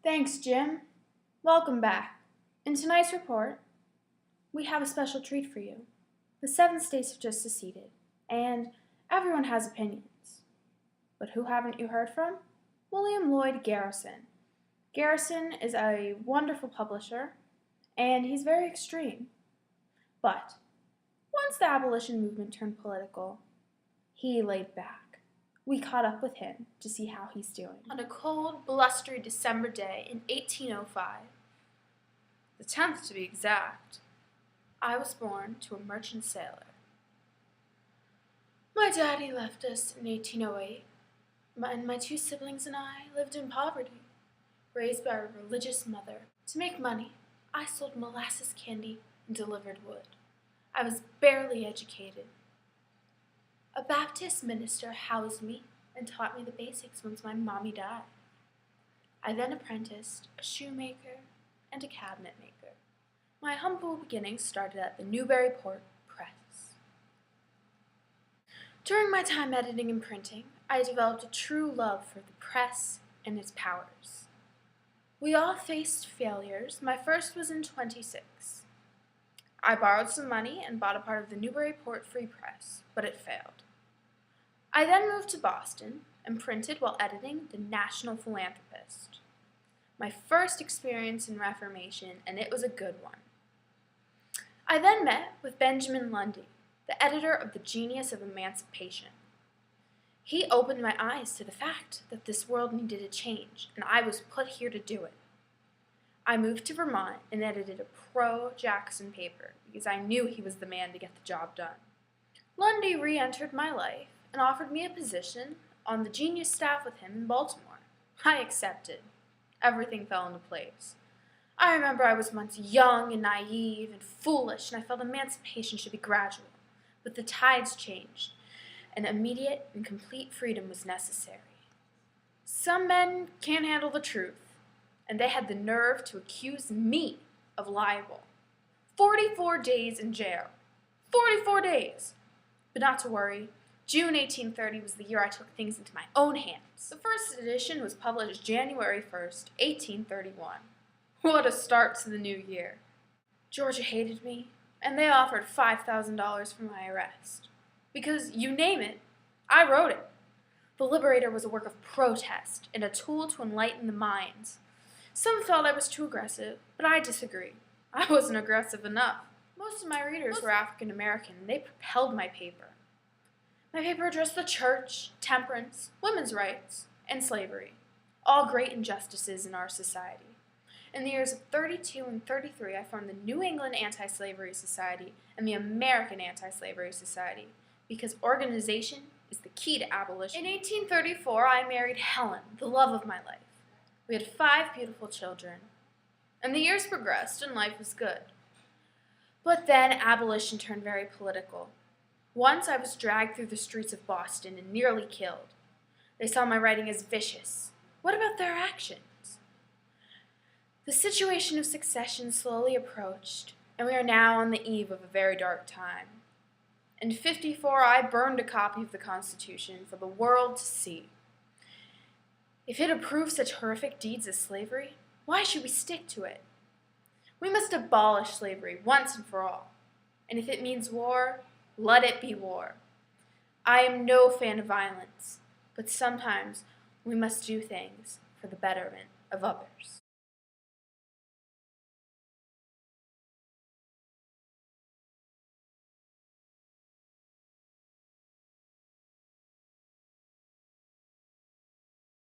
Thanks, Jim. Welcome back. In tonight's report, we have a special treat for you. The 7 states have just seceded, and everyone has opinions. But who haven't you heard from? William Lloyd Garrison. Garrison is a wonderful publisher, and he's very extreme. But once the abolition movement turned political, he laid back. We caught up with him to see how he's doing. On a cold, blustery December day in 1805, the 10th to be exact, I was born to a merchant sailor. My daddy left us in 1808, and my 2 siblings and I lived in poverty, raised by a religious mother. To make money, I sold molasses candy and delivered wood. I was barely educated. A Baptist minister housed me and taught me the basics once my mommy died. I then apprenticed a shoemaker and a cabinet maker. My humble beginnings started at the Newburyport Press. During my time editing and printing, I developed a true love for the press and its powers. We all faced failures. My first was in 26. I borrowed some money and bought a part of the Newburyport Free Press, but it failed. I then moved to Boston and printed while editing the National Philanthropist. My first experience in Reformation, and it was a good one. I then met with Benjamin Lundy, the editor of The Genius of Emancipation. He opened my eyes to the fact that this world needed a change, and I was put here to do it. I moved to Vermont and edited a pro-Jackson paper because I knew he was the man to get the job done. Lundy re-entered my life and offered me a position on the Genius staff with him in Baltimore. I accepted. Everything fell into place. I remember I was once young and naive and foolish, and I felt emancipation should be gradual. But the tides changed, and immediate and complete freedom was necessary. Some men can't handle the truth, and they had the nerve to accuse me of libel. 44 days in jail. 44 days! But not to worry. June 1830 was the year I took things into my own hands. The first edition was published January 1st, 1831. What a start to the new year. Georgia hated me, and they offered $5,000 for my arrest. Because, you name it, I wrote it. The Liberator was a work of protest and a tool to enlighten the minds. Some felt I was too aggressive, but I disagree. I wasn't aggressive enough. Most of my readers were African American, and they propelled my paper. My paper addressed the church, temperance, women's rights, and slavery, all great injustices in our society. In the years of 32 and 33, I formed the New England Anti-Slavery Society and the American Anti-Slavery Society, because organization is the key to abolition. In 1834, I married Helen, the love of my life. We had 5 beautiful children, and the years progressed and life was good. But then abolition turned very political. Once I was dragged through the streets of Boston and nearly killed. They saw my writing as vicious. What about their actions? The situation of secession slowly approached, and we are now on the eve of a very dark time. In 54, I burned a copy of the Constitution for the world to see. If it approved such horrific deeds as slavery, why should we stick to it? We must abolish slavery once and for all. And if it means war, let it be war. I am no fan of violence, but sometimes we must do things for the betterment of others.